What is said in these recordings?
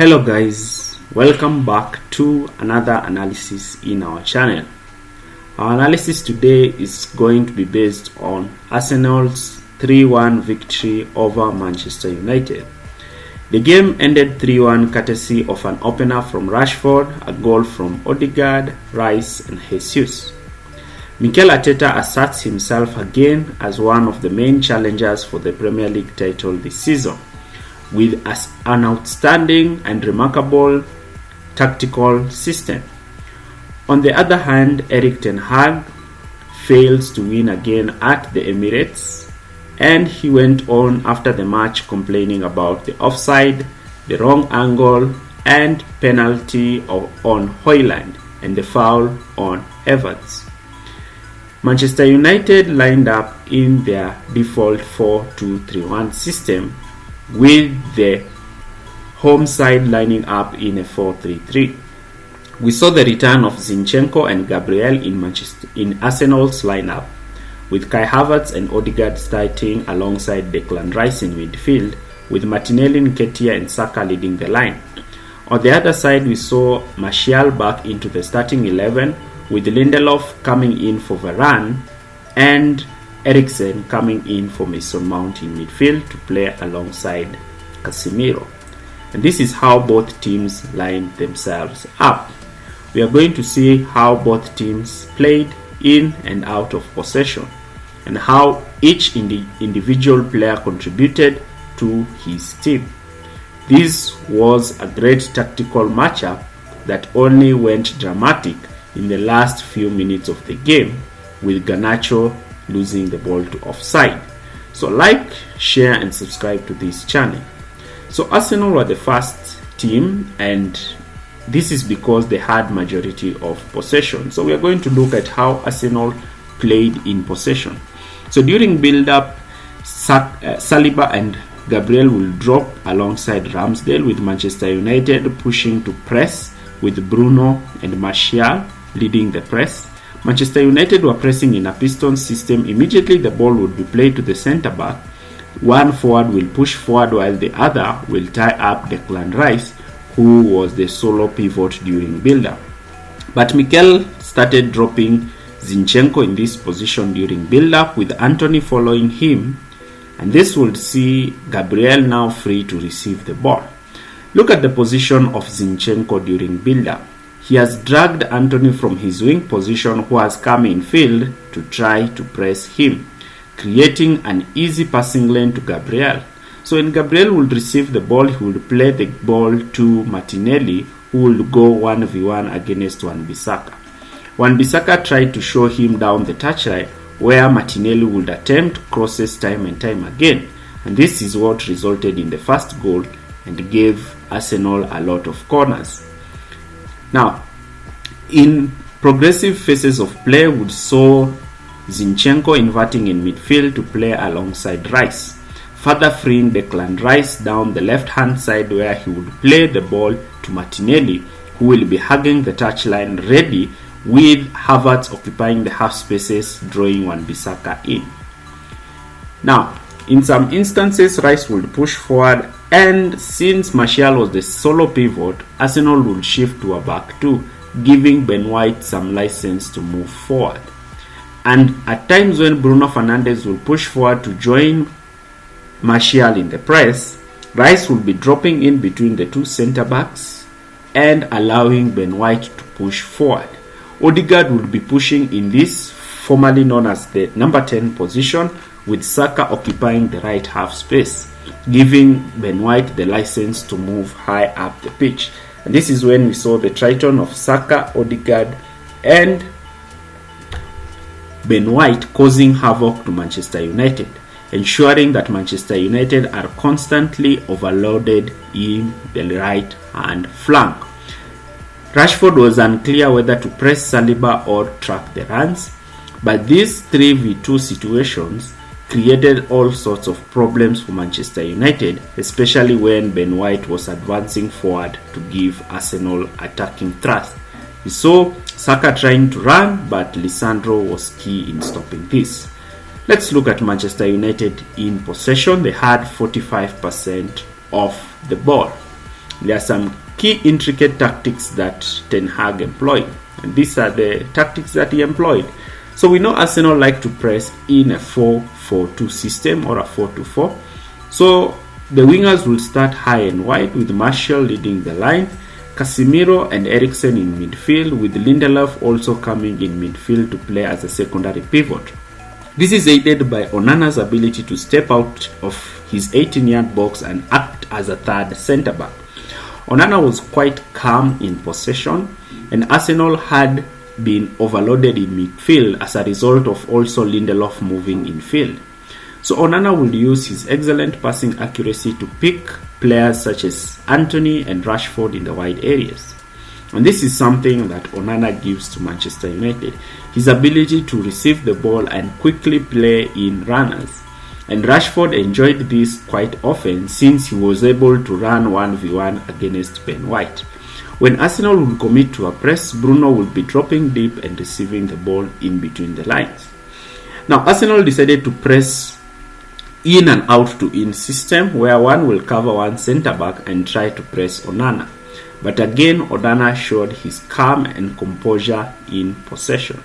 Hello guys, welcome back to another analysis in our channel. Our analysis today is going to be based on Arsenal's 3-1 victory over Manchester United. The game ended 3-1 courtesy of an opener from Rashford, a goal from Odegaard, Rice and Jesus. Mikel Arteta asserts himself again as one of the main challengers for the Premier League title this season, with an outstanding and remarkable tactical system. On the other hand, Erik ten Hag fails to win again at the Emirates, and he went on after the match complaining about the offside, the wrong angle and penalty on Højlund and the foul on Evans. Manchester United lined up in their default 4-2-3-1 system, with the home side lining up in a 4-3-3. We saw the return of Zinchenko and Gabriel in Arsenal's lineup, with Kai Havertz and Odegaard starting alongside Declan Rice in midfield, with Martinelli, Nketiah and Saka leading the line. On the other side, we saw Martial back into the starting 11, with Lindelof coming in for Varane and Eriksen coming in for Mason Mount in midfield to play alongside Casemiro. And this is how both teams lined themselves up. We are going to see how both teams played in and out of possession, and how each individual player contributed to his team. This was a great tactical matchup that only went dramatic in the last few minutes of the game, with Garnacho losing the ball to offside. So like, share and subscribe to this channel. So Arsenal were the first team, and this is because they had majority of possession. So we are going to look at how Arsenal played in possession. So during build-up, Saliba and Gabriel will drop alongside Ramsdale, with Manchester United pushing to press, with Bruno and Martial leading the press. Manchester United were pressing in a piston system. Immediately the ball would be played to the centre back. One forward will push forward while the other will tie up Declan Rice, who was the solo pivot during build-up. But Mikel started dropping Zinchenko in this position during build-up, with Anthony following him, and this would see Gabriel now free to receive the ball. Look at the position of Zinchenko during build-up. He has dragged Anthony from his wing position, who has come in field to try to press him, creating an easy passing lane to Gabriel. So when Gabriel would receive the ball, he would play the ball to Martinelli, who would go 1v1 against Wan-Bissaka. Wan-Bissaka tried to show him down the touchline, where Martinelli would attempt crosses time and time again, and this is what resulted in the first goal and gave Arsenal a lot of corners. Now, in progressive phases of play, we saw Zinchenko inverting in midfield to play alongside Rice, further freeing Declan Rice down the left-hand side, where he would play the ball to Martinelli, who will be hugging the touchline ready, with Havertz occupying the half spaces, drawing Wan-Bissaka in. Now, in some instances, Rice would push forward, and since Martial was the solo pivot, Arsenal would shift to a back two, giving Ben White some license to move forward. And at times when Bruno Fernandes will push forward to join Martial in the press, Rice will be dropping in between the two centre backs and allowing Ben White to push forward. Odegaard will be pushing in this formerly known as the number 10 position, with Saka occupying the right half space, giving Ben White the license to move high up the pitch. And this is when we saw the triton of Saka, Odegaard and Ben White causing havoc to Manchester United, ensuring that Manchester United are constantly overloaded in the right hand flank. Rashford was unclear whether to press Saliba or track the runs, but these 3v2 situations created all sorts of problems for Manchester United, especially when Ben White was advancing forward to give Arsenal attacking thrust. We saw Saka trying to run, but Lisandro was key in stopping this. Let's look at Manchester United in possession. They had 45% of the ball. there are some key intricate tactics that Ten Hag employed, and these are the tactics that he employed. So we know Arsenal like to press in a 4-4-2 system or a 4-2-4. So the wingers will start high and wide with Martial leading the line, Casemiro and Eriksen in midfield, with Lindelof also coming in midfield to play as a secondary pivot. This is aided by Onana's ability to step out of his 18-yard box and act as a third centre-back. Onana was quite calm in possession, and Arsenal had been overloaded in midfield as a result of also Lindelof moving in field. So Onana will use his excellent passing accuracy to pick players such as Antony and Rashford in the wide areas. And this is something that Onana gives to Manchester United, his ability to receive the ball and quickly play in runners. And Rashford enjoyed this quite often since he was able to run 1v1 against Ben White. When Arsenal will commit to a press, Bruno will be dropping deep and receiving the ball in between the lines. Now Arsenal decided to press in and out to in system, where one will cover one centre back and try to press Onana. But again, Onana showed his calm and composure in possession.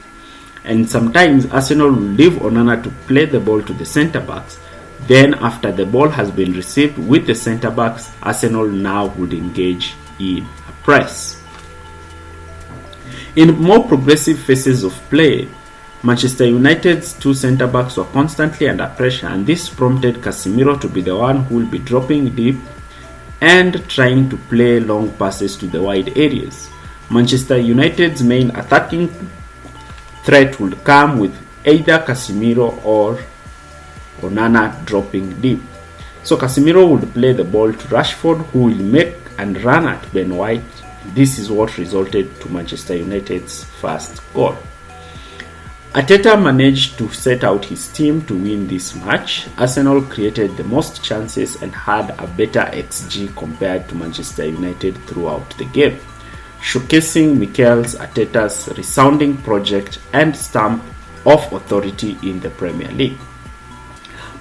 And sometimes Arsenal will leave Onana to play the ball to the centre backs. Then after the ball has been received with the centre backs, Arsenal now would engage in a press. In more progressive phases of play, Manchester United's two centre backs were constantly under pressure, and this prompted Casemiro to be the one who will be dropping deep and trying to play long passes to the wide areas. Manchester United's main attacking threat would come with either Casemiro or Onana dropping deep. So Casemiro would play the ball to Rashford, who will make and run at Ben White. This is what resulted to Manchester United's first goal. Arteta managed to set out his team to win this match. Arsenal created the most chances and had a better XG compared to Manchester United throughout the game, showcasing Mikel's Arteta's resounding project and stamp of authority in the Premier League.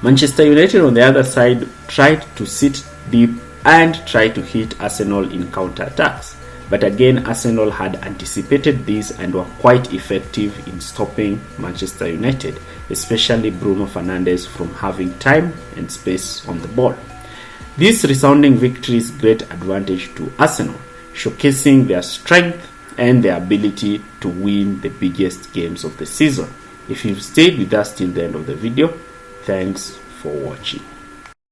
Manchester United on the other side tried to sit deep and try to hit Arsenal in counter-attacks. But again, Arsenal had anticipated this and were quite effective in stopping Manchester United, especially Bruno Fernandes, from having time and space on the ball. This resounding victory is great advantage to Arsenal, showcasing their strength and their ability to win the biggest games of the season. If you've stayed with us till the end of the video, thanks for watching.